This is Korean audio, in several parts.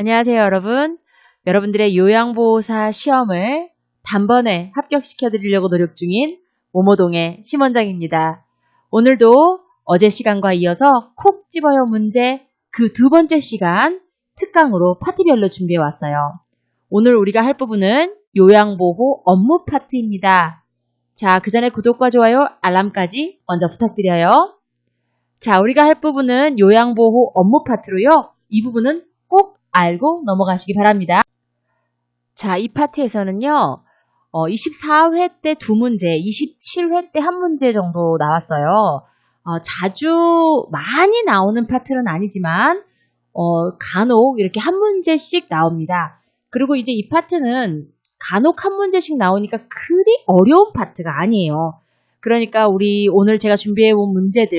안녕하세요, 여러분. 여러분들의 요양보호사 시험을 단번에 합격시켜 드리려고 노력 중인 모모동의 심원장입니다. 오늘도 어제 시간과 이어서 콕 집어요 문제 그 두 번째 시간 특강으로 파트별로 준비해 왔어요. 오늘 우리가 할 부분은 요양보호 업무 파트입니다. 자, 그 전에 구독과 좋아요, 알람까지 먼저 부탁드려요. 자, 우리가 할 부분은 요양보호 업무 파트로요. 이 부분은 꼭 알고 넘어가시기 바랍니다. 자, 이 파트에서는요. 24회 때 두 문제, 27회 때 한 문제 정도 나왔어요. 자주 많이 나오는 파트는 아니지만 간혹 이렇게 한 문제씩 나옵니다. 그리고 이제 이 파트는 간혹 한 문제씩 나오니까 그리 어려운 파트가 아니에요. 그러니까 우리 오늘 제가 준비해온 문제들,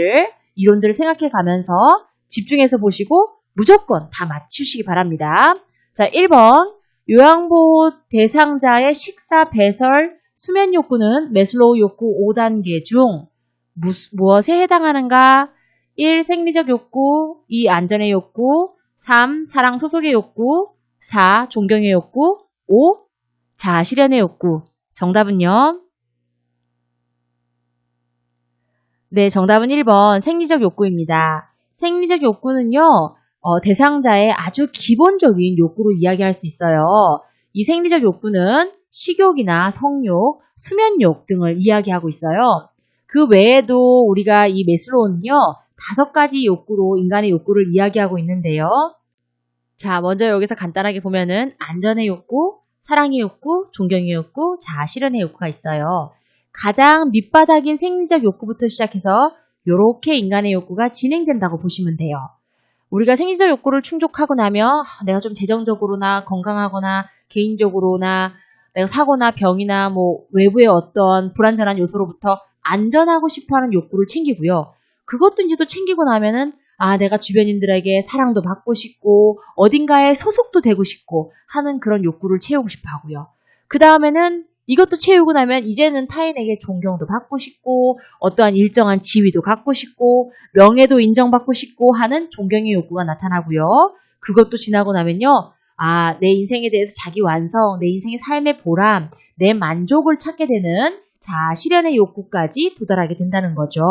이론들을 생각해 가면서 집중해서 보시고 무조건 다 맞추시기 바랍니다. 자, 1번 요양보호 대상자의 식사, 배설, 수면 욕구는 매슬로우 욕구 5단계 중 무엇에 해당하는가? 1. 생리적 욕구, 2. 안전의 욕구, 3. 사랑 소속의 욕구, 4. 존경의 욕구, 5. 자아 실현의 욕구. 정답은요? 네, 정답은 1번 생리적 욕구입니다. 생리적 욕구는요, 대상자의 아주 기본적인 욕구로 이야기할 수 있어요. 이 생리적 욕구는 식욕이나 성욕, 수면욕 등을 이야기하고 있어요. 그 외에도 우리가 이 매슬로우는요, 5가지 욕구로 인간의 욕구를 이야기하고 있는데요. 자, 먼저 여기서 간단하게 보면은 안전의 욕구, 사랑의 욕구, 존경의 욕구, 자아 실현의 욕구가 있어요. 가장 밑바닥인 생리적 욕구부터 시작해서 이렇게 인간의 욕구가 진행된다고 보시면 돼요. 우리가 생리적 욕구를 충족하고 나면 내가 좀 재정적으로나 건강하거나 개인적으로나 내가 사고나 병이나 뭐 외부의 어떤 불안전한 요소로부터 안전하고 싶어하는 욕구를 챙기고요. 그것도 이제 또 챙기고 나면은 내가 주변인들에게 사랑도 받고 싶고 어딘가에 소속도 되고 싶고 하는 그런 욕구를 채우고 싶어 하고요. 그 다음에는 이것도 채우고 나면 이제는 타인에게 존경도 받고 싶고 어떠한 일정한 지위도 갖고 싶고 명예도 인정받고 싶고 하는 존경의 욕구가 나타나고요. 그것도 지나고 나면요. 내 인생에 대해서 자기 완성, 내 인생의 삶의 보람, 내 만족을 찾게 되는 자아 실현의 욕구까지 도달하게 된다는 거죠.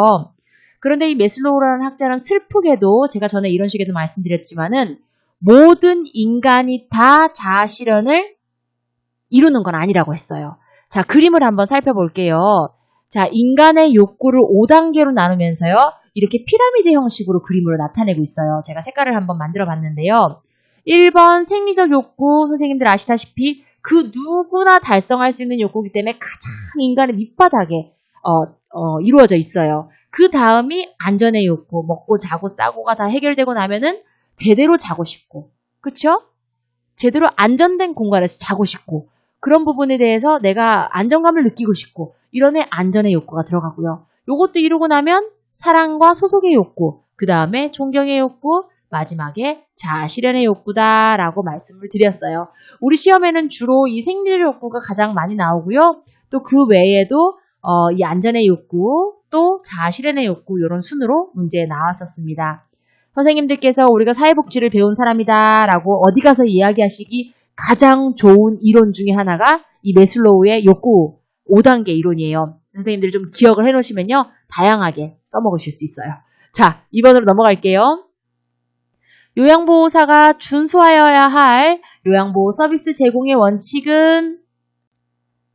그런데 이 매슬로우라는 학자는 슬프게도 제가 전에 이런 식으로 말씀드렸지만은 모든 인간이 다 자아 실현을 이루는 건 아니라고 했어요. 자, 그림을 한번 살펴볼게요. 자, 인간의 욕구를 5단계로 나누면서요. 이렇게 피라미드 형식으로 그림으로 나타내고 있어요. 제가 색깔을 한번 만들어 봤는데요. 1번 생리적 욕구, 선생님들 아시다시피 그 누구나 달성할 수 있는 욕구이기 때문에 가장 인간의 밑바닥에 이루어져 있어요. 그 다음이 안전의 욕구, 먹고 자고 싸고가 다 해결되고 나면은 제대로 자고 싶고, 그쵸? 제대로 안전된 공간에서 자고 싶고, 그런 부분에 대해서 내가 안정감을 느끼고 싶고 이런 안전의 욕구가 들어가고요. 요것도 이루고 나면 사랑과 소속의 욕구, 그 다음에 존경의 욕구, 마지막에 자아 실현의 욕구다라고 말씀을 드렸어요. 우리 시험에는 주로 이 생리적 욕구가 가장 많이 나오고요. 또 그 외에도 이 안전의 욕구, 또 자아 실현의 욕구 이런 순으로 문제에 나왔었습니다. 선생님들께서 우리가 사회복지를 배운 사람이다라고 어디 가서 이야기하시기 가장 좋은 이론 중에 하나가 이 매슬로우의 욕구 5단계 이론이에요. 선생님들이 좀 기억을 해놓으시면요. 다양하게 써먹으실 수 있어요. 자, 2번으로 넘어갈게요. 요양보호사가 준수하여야 할 요양보호 서비스 제공의 원칙은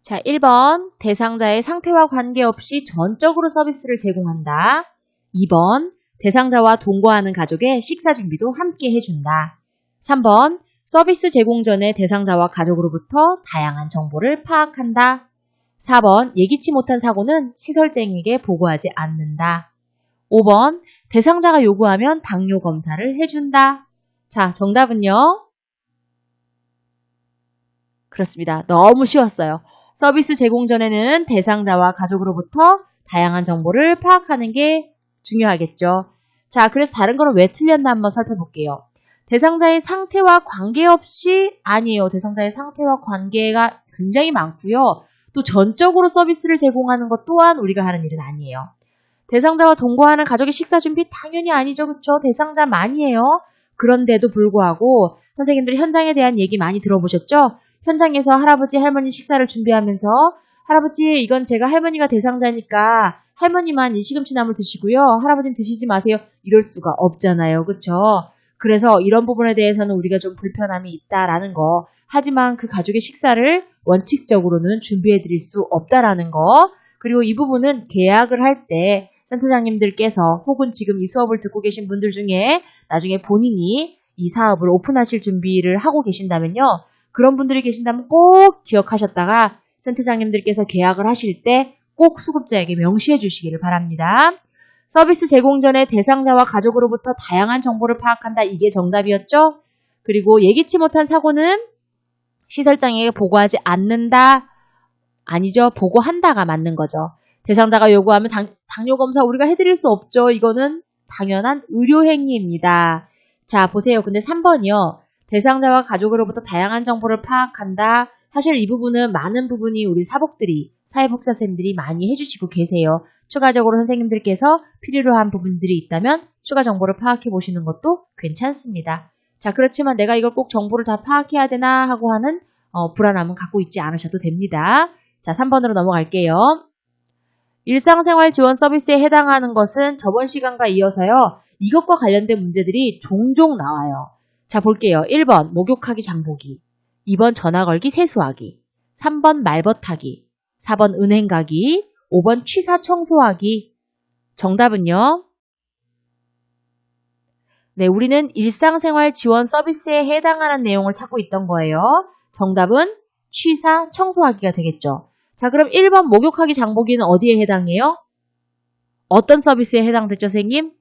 자, 1번 대상자의 상태와 관계없이 전적으로 서비스를 제공한다. 2번 대상자와 동거하는 가족의 식사 준비도 함께 해준다. 3번 서비스 제공 전에 대상자와 가족으로부터 다양한 정보를 파악한다. 4번 예기치 못한 사고는 시설장에게 보고하지 않는다. 5번 대상자가 요구하면 당뇨 검사를 해준다. 자, 정답은요? 그렇습니다. 너무 쉬웠어요. 서비스 제공 전에는 대상자와 가족으로부터 다양한 정보를 파악하는 게 중요하겠죠. 자, 그래서 다른 거는 왜 틀렸나 한번 살펴볼게요. 대상자의 상태와 관계없이 아니에요. 대상자의 상태와 관계가 굉장히 많고요. 또 전적으로 서비스를 제공하는 것 또한 우리가 하는 일은 아니에요. 대상자와 동거하는 가족의 식사 준비 당연히 아니죠. 그렇죠? 대상자만이에요. 그런데도 불구하고 선생님들 현장에 대한 얘기 많이 들어보셨죠? 현장에서 할아버지, 할머니 식사를 준비하면서 할아버지, 이건 제가 할머니가 대상자니까 할머니만 이 시금치나물 드시고요. 할아버지는 드시지 마세요. 이럴 수가 없잖아요. 그쵸? 그래서 이런 부분에 대해서는 우리가 좀 불편함이 있다라는 거. 하지만 그 가족의 식사를 원칙적으로는 준비해 드릴 수 없다라는 거. 그리고 이 부분은 계약을 할 때 센터장님들께서 혹은 지금 이 수업을 듣고 계신 분들 중에 나중에 본인이 이 사업을 오픈하실 준비를 하고 계신다면요. 그런 분들이 계신다면 꼭 기억하셨다가 센터장님들께서 계약을 하실 때 꼭 수급자에게 명시해 주시기를 바랍니다. 서비스 제공 전에 대상자와 가족으로부터 다양한 정보를 파악한다. 이게 정답이었죠? 그리고 예기치 못한 사고는 시설장에게 보고하지 않는다. 아니죠. 보고한다가 맞는 거죠. 대상자가 요구하면 당뇨검사 우리가 해드릴 수 없죠. 이거는 당연한 의료행위입니다. 자, 보세요. 근데 3번이요. 대상자와 가족으로부터 다양한 정보를 파악한다. 사실 이 부분은 많은 부분이 우리 사회복지사 선생님들이 많이 해주시고 계세요. 추가적으로 선생님들께서 필요로 한 부분들이 있다면 추가 정보를 파악해 보시는 것도 괜찮습니다. 자, 그렇지만 내가 이걸 꼭 정보를 다 파악해야 되나 하고 하는 불안함은 갖고 있지 않으셔도 됩니다. 자, 3번으로 넘어갈게요. 일상생활 지원 서비스에 해당하는 것은 저번 시간과 이어서요. 이것과 관련된 문제들이 종종 나와요. 자, 볼게요. 1번 목욕하기 장보기, 2번 전화 걸기 세수하기, 3번 말벗하기, 4번 은행 가기, 5번 취사 청소하기. 정답은요? 네, 우리는 일상생활 지원 서비스에 해당하는 내용을 찾고 있던 거예요. 정답은 취사 청소하기가 되겠죠. 자, 그럼 1번 목욕하기 장보기는 어디에 해당해요? 어떤 서비스에 해당됐죠, 선생님?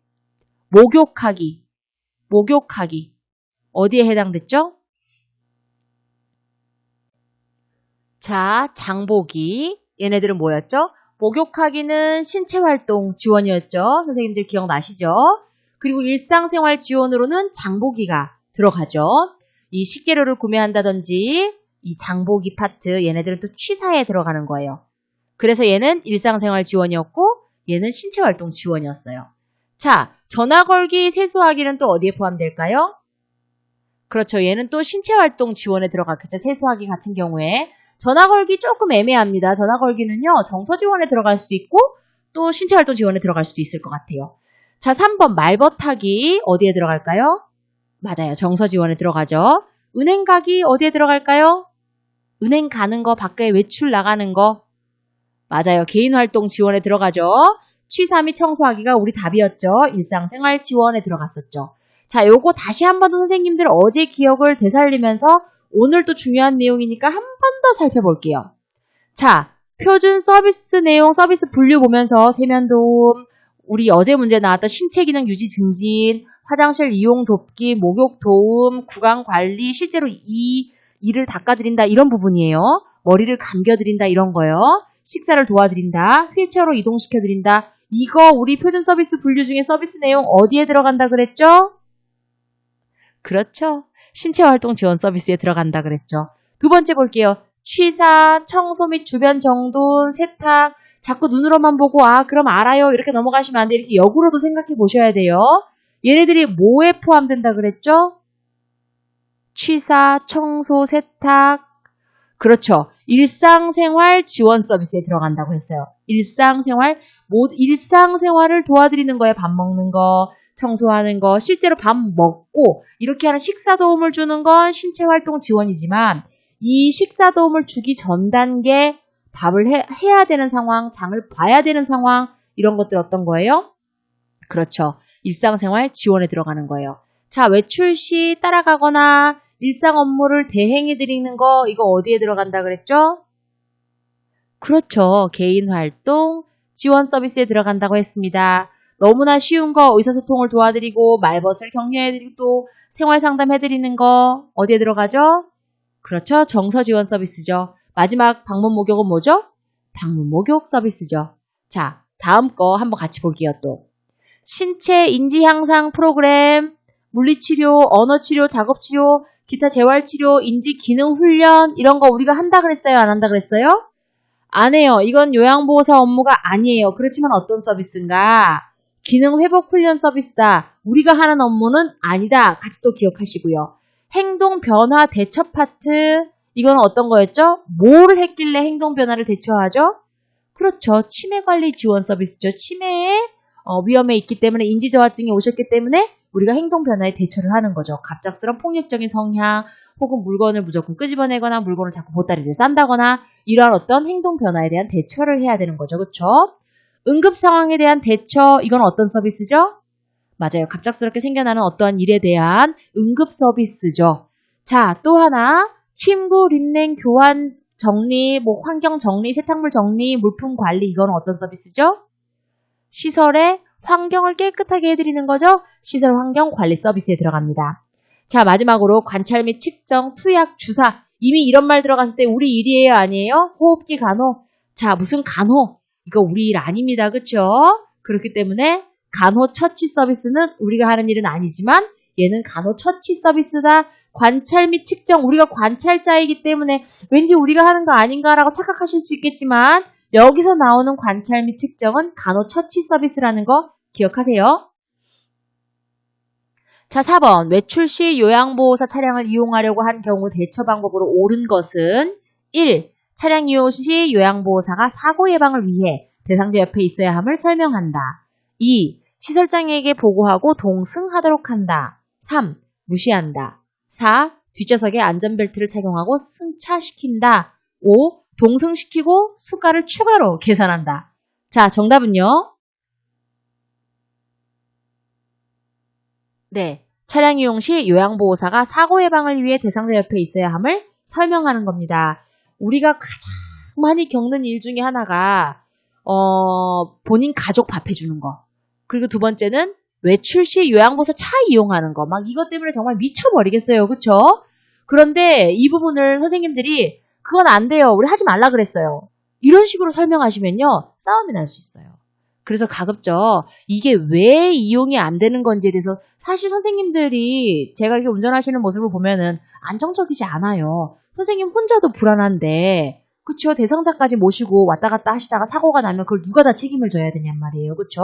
목욕하기. 어디에 해당됐죠? 자, 장보기. 얘네들은 뭐였죠? 목욕하기는 신체활동 지원이었죠. 선생님들 기억나시죠? 그리고 일상생활 지원으로는 장보기가 들어가죠. 이 식재료를 구매한다든지 이 장보기 파트 얘네들은 또 취사에 들어가는 거예요. 그래서 얘는 일상생활 지원이었고 얘는 신체활동 지원이었어요. 자, 전화 걸기 세수하기는 또 어디에 포함될까요? 그렇죠. 얘는 또 신체활동 지원에 들어갔겠죠. 세수하기 같은 경우에. 전화 걸기 조금 애매합니다. 전화 걸기는요. 정서 지원에 들어갈 수도 있고 또 신체활동 지원에 들어갈 수도 있을 것 같아요. 자, 3번 말벗하기 어디에 들어갈까요? 맞아요. 정서 지원에 들어가죠. 은행 가기 어디에 들어갈까요? 은행 가는 거, 밖에 외출 나가는 거. 맞아요. 개인활동 지원에 들어가죠. 취사 및 청소하기가 우리 답이었죠. 일상생활 지원에 들어갔었죠. 자, 요거 다시 한 번 더 선생님들 어제 기억을 되살리면서 오늘 또 중요한 내용이니까 한 번 더 살펴볼게요. 자, 표준 서비스 내용, 서비스 분류 보면서 세면도움, 우리 어제 문제 나왔던 신체기능 유지 증진, 화장실 이용 돕기, 목욕 도움, 구강 관리, 실제로 이를 닦아드린다 이런 부분이에요. 머리를 감겨드린다 이런 거요. 식사를 도와드린다, 휠체어로 이동시켜드린다. 이거 우리 표준 서비스 분류 중에 서비스 내용 어디에 들어간다 그랬죠? 그렇죠. 신체활동 지원 서비스에 들어간다 그랬죠. 두 번째 볼게요. 취사, 청소 및 주변 정돈, 세탁. 자꾸 눈으로만 보고 그럼 알아요. 이렇게 넘어가시면 안 돼요. 이렇게 역으로도 생각해 보셔야 돼요. 얘네들이 뭐에 포함된다 그랬죠? 취사, 청소, 세탁. 그렇죠. 일상생활 지원 서비스에 들어간다고 했어요. 일상생활을 도와드리는 거에 밥 먹는 거, 청소하는 거, 실제로 밥 먹고 이렇게 하는 식사 도움을 주는 건 신체활동 지원이지만 이 식사 도움을 주기 전 단계 밥을 해야 되는 상황, 장을 봐야 되는 상황 이런 것들 어떤 거예요? 그렇죠. 일상생활 지원에 들어가는 거예요. 자, 외출 시 따라가거나 일상 업무를 대행해드리는 거 이거 어디에 들어간다 그랬죠? 그렇죠. 개인활동 지원 서비스에 들어간다고 했습니다. 너무나 쉬운 거 의사소통을 도와드리고 말벗을 격려해드리고 또 생활상담해드리는 거 어디에 들어가죠? 그렇죠. 정서 지원 서비스죠. 마지막 방문 목욕은 뭐죠? 방문 목욕 서비스죠. 자, 다음 거 한번 같이 볼게요 또. 신체 인지 향상 프로그램, 물리치료, 언어치료, 작업치료, 기타 재활치료, 인지 기능 훈련 이런 거 우리가 한다 그랬어요? 안 한다 그랬어요? 안 해요. 이건 요양보호사 업무가 아니에요. 그렇지만 어떤 서비스인가? 기능 회복 훈련 서비스다. 우리가 하는 업무는 아니다. 같이 또 기억하시고요. 행동 변화 대처 파트. 이건 어떤 거였죠? 뭘 했길래 행동 변화를 대처하죠? 그렇죠. 치매 관리 지원 서비스죠. 치매에 위험에 있기 때문에 인지저하증이 오셨기 때문에 우리가 행동 변화에 대처를 하는 거죠. 갑작스런 폭력적인 성향 혹은 물건을 무조건 끄집어내거나 물건을 자꾸 보따리를 싼다거나 이러한 어떤 행동 변화에 대한 대처를 해야 되는 거죠. 그렇죠? 응급 상황에 대한 대처, 이건 어떤 서비스죠? 맞아요. 갑작스럽게 생겨나는 어떠한 일에 대한 응급 서비스죠. 자, 또 하나 침구, 린넨, 교환, 정리, 환경 정리, 세탁물 정리, 물품 관리, 이건 어떤 서비스죠? 시설의 환경을 깨끗하게 해드리는 거죠. 시설 환경 관리 서비스에 들어갑니다. 자, 마지막으로 관찰 및 측정, 투약, 주사. 이미 이런 말 들어갔을 때 우리 일이에요, 아니에요? 호흡기 간호. 자, 무슨 간호? 이거 우리 일 아닙니다. 그쵸? 그렇기 때문에 간호처치 서비스는 우리가 하는 일은 아니지만 얘는 간호처치 서비스다. 관찰 및 측정, 우리가 관찰자이기 때문에 왠지 우리가 하는 거 아닌가라고 착각하실 수 있겠지만 여기서 나오는 관찰 및 측정은 간호처치 서비스라는 거 기억하세요. 자, 4번. 외출 시 요양보호사 차량을 이용하려고 한 경우 대처 방법으로 옳은 것은 1. 차량 이용 시 요양보호사가 사고 예방을 위해 대상자 옆에 있어야 함을 설명한다. 2. 시설장에게 보고하고 동승하도록 한다. 3. 무시한다. 4. 뒷좌석에 안전벨트를 착용하고 승차시킨다. 5. 동승시키고 수가를 추가로 계산한다. 자, 정답은요? 네. 차량 이용 시 요양보호사가 사고 예방을 위해 대상자 옆에 있어야 함을 설명하는 겁니다. 우리가 가장 많이 겪는 일 중에 하나가 본인 가족 밥 해주는 거. 그리고 두 번째는 외출 시 요양보호사 차 이용하는 거. 막 이것 때문에 정말 미쳐버리겠어요. 그쵸? 그런데 이 부분을 선생님들이 그건 안 돼요. 우리 하지 말라 그랬어요. 이런 식으로 설명하시면요. 싸움이 날 수 있어요. 그래서 가급적 이게 왜 이용이 안 되는 건지에 대해서 사실 선생님들이 제가 이렇게 운전하시는 모습을 보면은 안정적이지 않아요. 선생님 혼자도 불안한데 그쵸? 대상자까지 모시고 왔다 갔다 하시다가 사고가 나면 그걸 누가 다 책임을 져야 되냔 말이에요. 그쵸?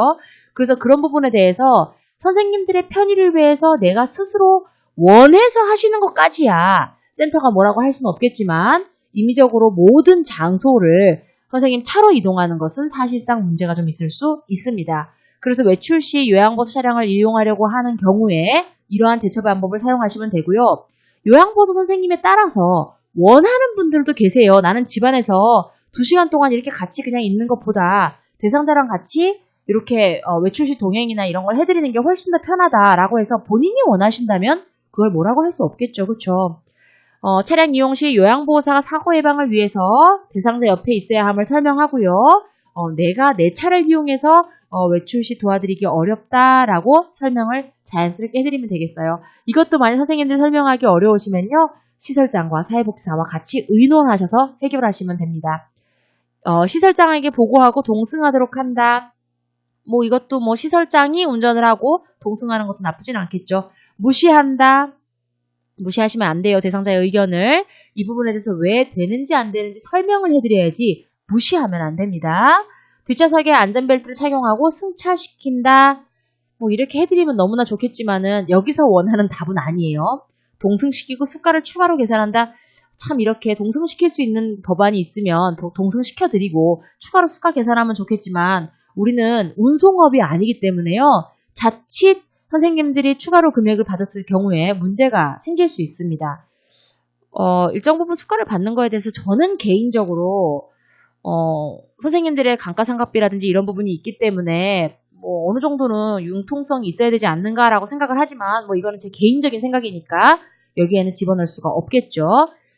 그래서 그런 부분에 대해서 선생님들의 편의를 위해서 내가 스스로 원해서 하시는 것까지야 센터가 뭐라고 할 수는 없겠지만 임의적으로 모든 장소를 선생님 차로 이동하는 것은 사실상 문제가 좀 있을 수 있습니다. 그래서 외출 시 요양보호사 차량을 이용하려고 하는 경우에 이러한 대처 방법을 사용하시면 되고요. 요양보호사 선생님에 따라서 원하는 분들도 계세요. 나는 집안에서 2시간 동안 이렇게 같이 그냥 있는 것보다 대상자랑 같이 이렇게 외출 시 동행이나 이런 걸 해드리는 게 훨씬 더 편하다라고 해서 본인이 원하신다면 그걸 뭐라고 할 수 없겠죠. 그렇죠? 차량 이용 시 요양보호사가 사고 예방을 위해서 대상자 옆에 있어야 함을 설명하고요. 내가 내 차를 이용해서 외출 시 도와드리기 어렵다라고 설명을 자연스럽게 해드리면 되겠어요. 이것도 만약 선생님들 설명하기 어려우시면요. 시설장과 사회복지사와 같이 의논하셔서 해결하시면 됩니다. 시설장에게 보고하고 동승하도록 한다. 이것도 시설장이 운전을 하고 동승하는 것도 나쁘진 않겠죠. 무시한다. 무시하시면 안 돼요. 대상자의 의견을. 이 부분에 대해서 왜 되는지 안 되는지 설명을 해드려야지 무시하면 안 됩니다. 뒷좌석에 안전벨트를 착용하고 승차시킨다. 이렇게 해드리면 너무나 좋겠지만은 여기서 원하는 답은 아니에요. 동승시키고 수가를 추가로 계산한다. 참 이렇게 동승시킬 수 있는 법안이 있으면 동승시켜드리고 추가로 수가 계산하면 좋겠지만 우리는 운송업이 아니기 때문에요. 자칫 선생님들이 추가로 금액을 받았을 경우에 문제가 생길 수 있습니다. 일정 부분 수가를 받는 거에 대해서 저는 개인적으로 선생님들의 감가상각비라든지 이런 부분이 있기 때문에 어느 정도는 융통성이 있어야 되지 않는가라고 생각을 하지만 이거는 제 개인적인 생각이니까 여기에는 집어넣을 수가 없겠죠.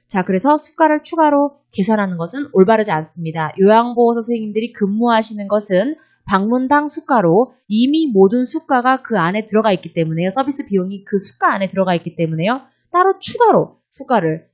자, 그래서 수가를 추가로 계산하는 것은 올바르지 않습니다. 요양보호사 선생님들이 근무하시는 것은 방문당 수가로 이미 모든 수가가 그 안에 들어가 있기 때문에요. 서비스 비용이 그 수가 안에 들어가 있기 때문에요. 따로 추가로 수가를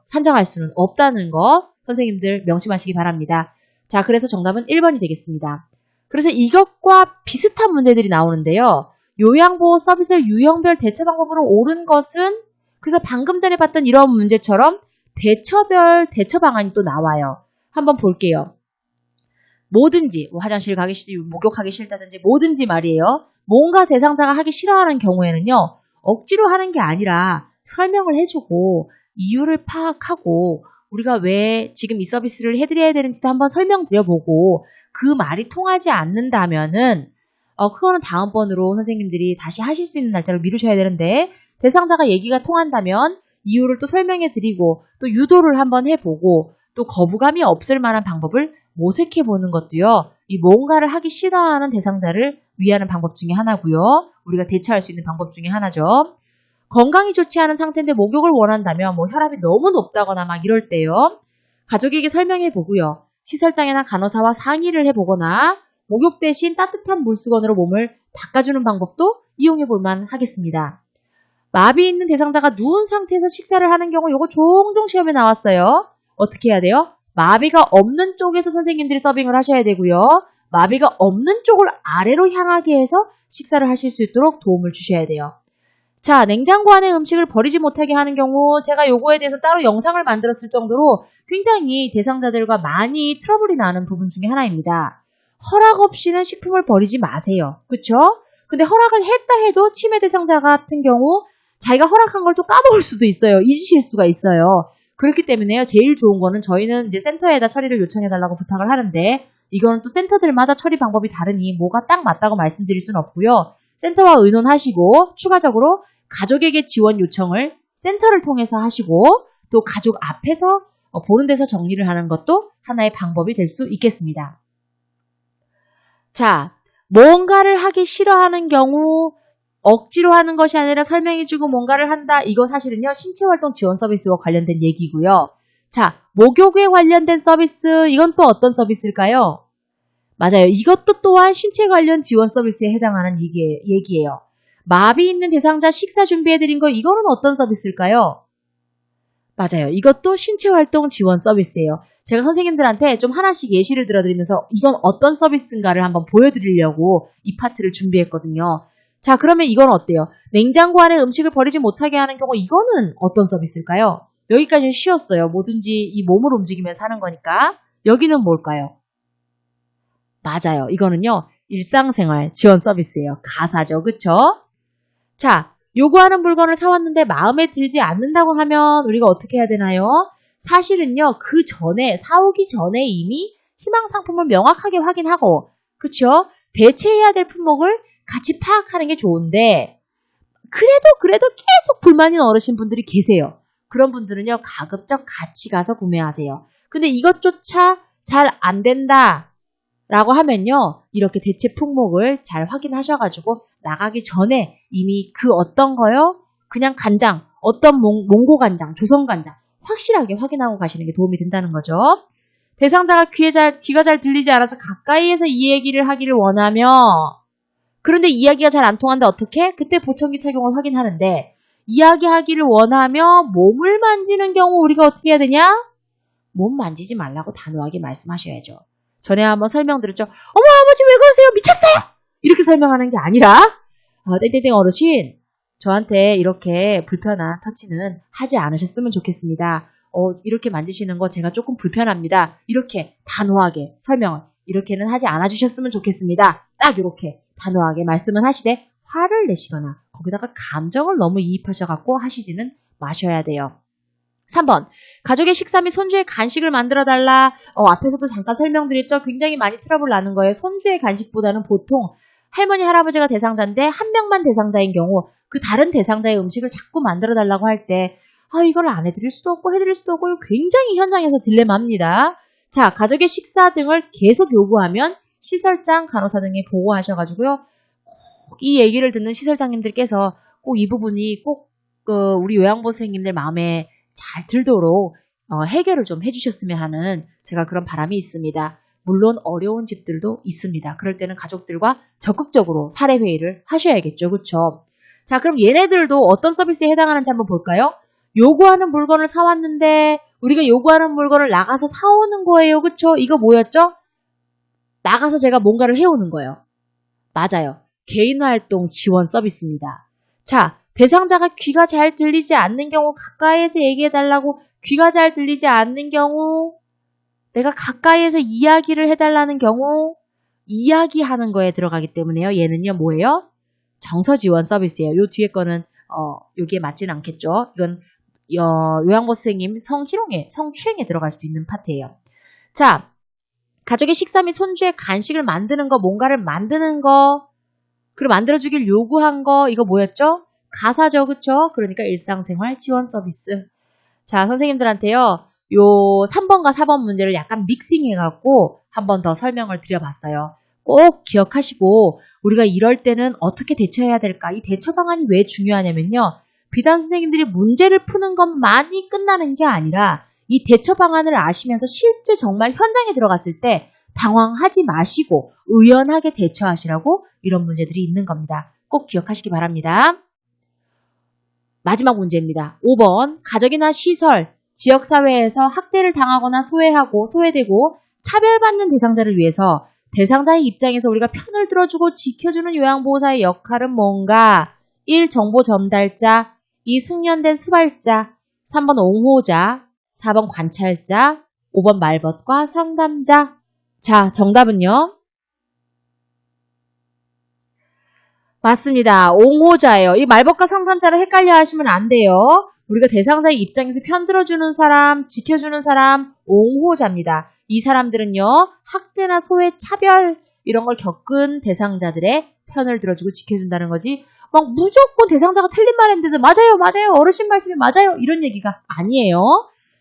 산정할 수는 없다는 거 선생님들 명심하시기 바랍니다. 자, 그래서 정답은 1번이 되겠습니다. 그래서 이것과 비슷한 문제들이 나오는데요. 요양보호 서비스 유형별 대처 방법으로 옳은 것은 그래서 방금 전에 봤던 이런 문제처럼 대처별 대처 방안이 또 나와요. 한번 볼게요. 뭐든지 화장실 가기 싫다, 목욕하기 싫다든지 뭐든지 말이에요. 뭔가 대상자가 하기 싫어하는 경우에는요. 억지로 하는 게 아니라 설명을 해주고 이유를 파악하고 우리가 왜 지금 이 서비스를 해드려야 되는지도 한번 설명드려보고 그 말이 통하지 않는다면은 그거는 다음번으로 선생님들이 다시 하실 수 있는 날짜를 미루셔야 되는데 대상자가 얘기가 통한다면 이유를 또 설명해드리고 또 유도를 한번 해보고 또 거부감이 없을 만한 방법을 모색해보는 것도요. 이 뭔가를 하기 싫어하는 대상자를 위하는 방법 중에 하나고요. 우리가 대처할 수 있는 방법 중에 하나죠. 건강이 좋지 않은 상태인데 목욕을 원한다면 혈압이 너무 높다거나 막 이럴 때요. 가족에게 설명해보고요. 시설장이나 간호사와 상의를 해보거나 목욕 대신 따뜻한 물수건으로 몸을 닦아주는 방법도 이용해볼 만하겠습니다. 마비 있는 대상자가 누운 상태에서 식사를 하는 경우 이거 종종 시험에 나왔어요. 어떻게 해야 돼요? 마비가 없는 쪽에서 선생님들이 서빙을 하셔야 되고요. 마비가 없는 쪽을 아래로 향하게 해서 식사를 하실 수 있도록 도움을 주셔야 돼요. 자, 냉장고 안에 음식을 버리지 못하게 하는 경우 제가 요거에 대해서 따로 영상을 만들었을 정도로 굉장히 대상자들과 많이 트러블이 나는 부분 중에 하나입니다. 허락 없이는 식품을 버리지 마세요. 그쵸? 근데 허락을 했다 해도 치매 대상자 같은 경우 자기가 허락한 걸 또 까먹을 수도 있어요. 잊으실 수가 있어요. 그렇기 때문에요. 제일 좋은 거는 저희는 이제 센터에다 처리를 요청해달라고 부탁을 하는데 이거는 또 센터들마다 처리 방법이 다르니 뭐가 딱 맞다고 말씀드릴 수는 없고요. 센터와 의논하시고 추가적으로 가족에게 지원 요청을 센터를 통해서 하시고 또 가족 앞에서 보는 데서 정리를 하는 것도 하나의 방법이 될 수 있겠습니다. 자, 뭔가를 하기 싫어하는 경우 억지로 하는 것이 아니라 설명해주고 뭔가를 한다. 이거 사실은요. 신체활동 지원 서비스와 관련된 얘기고요. 자, 목욕에 관련된 서비스. 이건 또 어떤 서비스일까요? 맞아요. 이것도 또한 신체 관련 지원 서비스에 해당하는 얘기예요. 마비 있는 대상자 식사 준비해드린 거 이거는 어떤 서비스일까요? 맞아요. 이것도 신체활동 지원 서비스예요. 제가 선생님들한테 좀 하나씩 예시를 들어드리면서 이건 어떤 서비스인가를 한번 보여드리려고 이 파트를 준비했거든요. 자, 그러면 이건 어때요? 냉장고 안에 음식을 버리지 못하게 하는 경우 이거는 어떤 서비스일까요? 여기까지는 쉬웠어요. 뭐든지 이 몸을 움직이면서 하는 거니까. 여기는 뭘까요? 맞아요. 이거는요. 일상생활 지원 서비스예요. 가사죠. 그쵸? 자, 요구하는 물건을 사왔는데 마음에 들지 않는다고 하면 우리가 어떻게 해야 되나요? 사실은요. 그 전에 사오기 전에 이미 희망 상품을 명확하게 확인하고 그쵸? 대체해야 될 품목을 같이 파악하는 게 좋은데 그래도 계속 불만인 어르신분들이 계세요. 그런 분들은요. 가급적 같이 가서 구매하세요. 근데 이것조차 잘 안 된다 라고 하면요. 이렇게 대체 품목을 잘 확인하셔가지고 나가기 전에 이미 그 어떤 거요? 그냥 간장, 어떤 몽고 간장, 조선 간장 확실하게 확인하고 가시는 게 도움이 된다는 거죠. 대상자가 귀가 잘 들리지 않아서 가까이에서 이 얘기를 하기를 원하며 그런데 이야기가 잘 안 통한다 어떻게? 그때 보청기 착용을 확인하는데 이야기하기를 원하며 몸을 만지는 경우 우리가 어떻게 해야 되냐? 몸 만지지 말라고 단호하게 말씀하셔야죠. 전에 한번 설명드렸죠. 어머 아버지 왜 그러세요? 미쳤어요? 이렇게 설명하는 게 아니라 땡땡땡 어르신 저한테 이렇게 불편한 터치는 하지 않으셨으면 좋겠습니다. 이렇게 만지시는 거 제가 조금 불편합니다. 이렇게 단호하게 설명을 이렇게는 하지 않아 주셨으면 좋겠습니다. 딱 이렇게 단호하게 말씀은 하시되 화를 내시거나 거기다가 감정을 너무 이입하셔갖고 하시지는 마셔야 돼요. 3번. 가족의 식사 및 손주의 간식을 만들어달라. 앞에서도 잠깐 설명드렸죠. 굉장히 많이 트러블 나는 거예요. 손주의 간식보다는 보통 할머니, 할아버지가 대상자인데 한 명만 대상자인 경우 그 다른 대상자의 음식을 자꾸 만들어달라고 할 때 이걸 안 해드릴 수도 없고 해드릴 수도 없고 굉장히 현장에서 딜레마입니다. 자, 가족의 식사 등을 계속 요구하면 시설장, 간호사 등에 보고하셔가지고요. 꼭 이 얘기를 듣는 시설장님들께서 꼭 이 부분이 꼭 우리 요양보호 선생님들 마음에 잘 들도록 해결을 좀 해주셨으면 하는 제가 그런 바람이 있습니다. 물론 어려운 집들도 있습니다. 그럴 때는 가족들과 적극적으로 사례회의를 하셔야겠죠. 그쵸? 자, 그럼 얘네들도 어떤 서비스에 해당하는지 한번 볼까요? 요구하는 물건을 사왔는데 우리가 요구하는 물건을 나가서 사오는 거예요. 그쵸? 이거 뭐였죠? 나가서 제가 뭔가를 해오는 거예요. 맞아요. 개인활동 지원 서비스입니다. 자, 대상자가 귀가 잘 들리지 않는 경우 가까이에서 얘기해달라고 귀가 잘 들리지 않는 경우 내가 가까이에서 이야기를 해달라는 경우 이야기하는 거에 들어가기 때문에요. 얘는요 뭐예요? 정서 지원 서비스예요. 요 뒤에 거는 여기에 맞지는 않겠죠. 이건 요양보 선생님 성추행에 들어갈 수도 있는 파트예요. 자, 가족의 식사 및 손주의 간식을 만드는 거, 뭔가를 만드는 거, 그리고 만들어주길 요구한 거, 이거 뭐였죠? 가사죠, 그쵸? 그러니까 일상생활 지원 서비스. 자, 선생님들한테요, 요 3번과 4번 문제를 약간 믹싱해갖고 한 번 더 설명을 드려봤어요. 꼭 기억하시고, 우리가 이럴 때는 어떻게 대처해야 될까? 이 대처 방안이 왜 중요하냐면요. 비단 선생님들이 문제를 푸는 것만이 끝나는 게 아니라 이 대처 방안을 아시면서 실제 정말 현장에 들어갔을 때 당황하지 마시고 의연하게 대처하시라고 이런 문제들이 있는 겁니다. 꼭 기억하시기 바랍니다. 마지막 문제입니다. 5번, 가족이나 시설, 지역사회에서 학대를 당하거나 소외되고 차별받는 대상자를 위해서 대상자의 입장에서 우리가 편을 들어주고 지켜주는 요양보호사의 역할은 뭔가? 1. 정보 전달자, 2. 숙련된 수발자, 3번 옹호자, 4번 관찰자, 5번 말벗과 상담자. 자, 정답은요? 맞습니다. 옹호자예요. 이 말벗과 상담자를 헷갈려 하시면 안 돼요. 우리가 대상자의 입장에서 편들어주는 사람, 지켜주는 사람, 옹호자입니다. 이 사람들은요, 학대나 소외, 차별 이런 걸 겪은 대상자들의 편을 들어주고 지켜준다는 거지. 막 무조건 대상자가 틀린 말 했는데도 맞아요, 어르신 말씀이 맞아요 이런 얘기가 아니에요.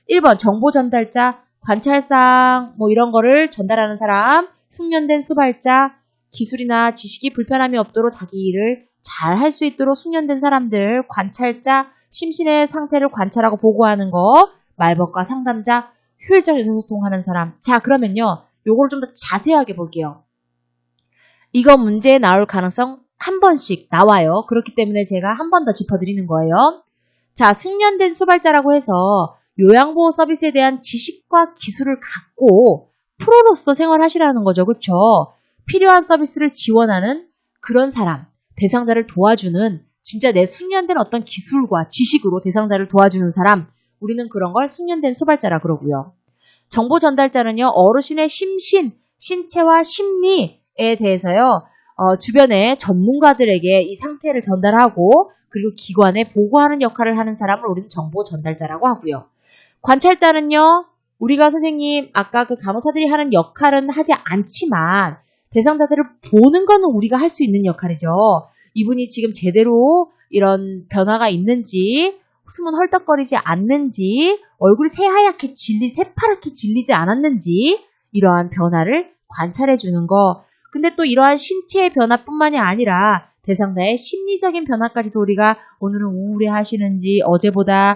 1번 정보 전달자, 관찰상 뭐 이런 거를 전달하는 사람, 숙련된 수발자, 기술이나 지식이 불편함이 없도록 자기 일을 잘 할 수 있도록 숙련된 사람들, 관찰자, 심신의 상태를 관찰하고 보고하는 거, 말벗과 상담자, 효율적 의사소통하는 사람. 자, 그러면요. 요걸 좀 더 자세하게 볼게요. 이거 문제에 나올 가능성 한 번씩 나와요. 그렇기 때문에 제가 한 번 더 짚어드리는 거예요. 자, 숙련된 수발자라고 해서 요양보호 서비스에 대한 지식과 기술을 갖고 프로로서 생활하시라는 거죠. 그렇죠? 필요한 서비스를 지원하는 그런 사람, 대상자를 도와주는 진짜 내 숙련된 어떤 기술과 지식으로 대상자를 도와주는 사람, 우리는 그런 걸 숙련된 수발자라 그러고요. 정보 전달자는요, 어르신의 신체와 심리에 대해서요, 주변의 전문가들에게 이 상태를 전달하고 그리고 기관에 보고하는 역할을 하는 사람을 우리는 정보 전달자라고 하고요. 관찰자는요, 우리가 선생님 아까 그 간호사들이 하는 역할은 하지 않지만 대상자들을 보는 거는 우리가 할 수 있는 역할이죠. 이분이 지금 제대로 이런 변화가 있는지, 숨은 헐떡거리지 않는지, 얼굴이 새파랗게 질리지 않았는지 이러한 변화를 관찰해 주는 거. 근데 또 이러한 신체의 변화뿐만이 아니라 대상자의 심리적인 변화까지도 우리가 오늘은 우울해 하시는지, 어제보다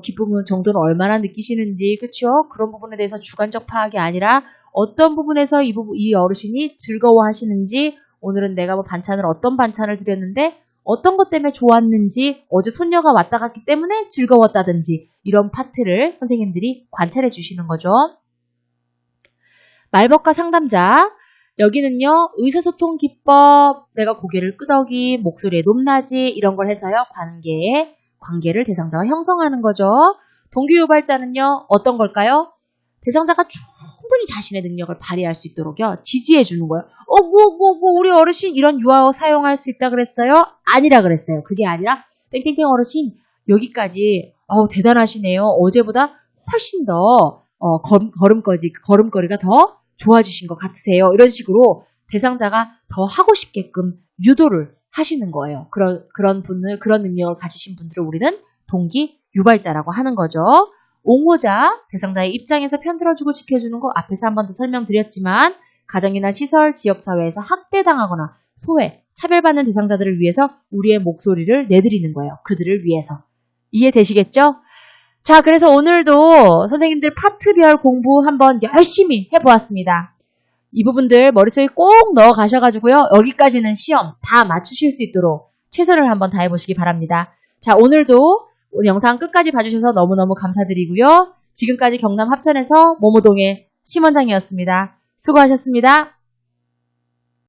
기쁨 정도는 얼마나 느끼시는지, 그렇죠? 그런 부분에 대해서 주관적 파악이 아니라 어떤 부분에서 이 어르신이 즐거워하시는지, 오늘은 내가 어떤 반찬을 드렸는데 어떤 것 때문에 좋았는지, 어제 손녀가 왔다 갔기 때문에 즐거웠다든지 이런 파트를 선생님들이 관찰해 주시는 거죠. 말벗과 상담자, 여기는요, 의사소통 기법, 내가 고개를 끄덕이, 목소리의 높낮이 이런 걸 해서요, 관계를 대상자와 형성하는 거죠. 동기유발자는요, 어떤 걸까요? 대상자가 충분히 자신의 능력을 발휘할 수 있도록요, 지지해 주는 거예요. 우리 어르신 이런 유아어 사용할 수 있다 그랬어요? 아니라 그랬어요. 그게 아니라, 땡땡땡 어르신, 여기까지, 대단하시네요. 어제보다 훨씬 더, 걸음걸이가 더 좋아지신 것 같으세요. 이런 식으로 대상자가 더 하고 싶게끔 유도를 하시는 거예요. 그런 능력을 가지신 분들을 우리는 동기 유발자라고 하는 거죠. 옹호자, 대상자의 입장에서 편들어주고 지켜주는 거 앞에서 한 번 더 설명드렸지만 가정이나 시설, 지역사회에서 학대당하거나 소외, 차별받는 대상자들을 위해서 우리의 목소리를 내드리는 거예요. 그들을 위해서. 이해되시겠죠? 자, 그래서 오늘도 선생님들 파트별 공부 한번 열심히 해보았습니다. 이 부분들 머릿속에 꼭 넣어 가셔가지고요. 여기까지는 시험 다 맞추실 수 있도록 최선을 한번 다해보시기 바랍니다. 자, 오늘도 오늘 영상 끝까지 봐주셔서 너무너무 감사드리고요. 지금까지 경남 합천에서 모모동의 심원장이었습니다. 수고하셨습니다.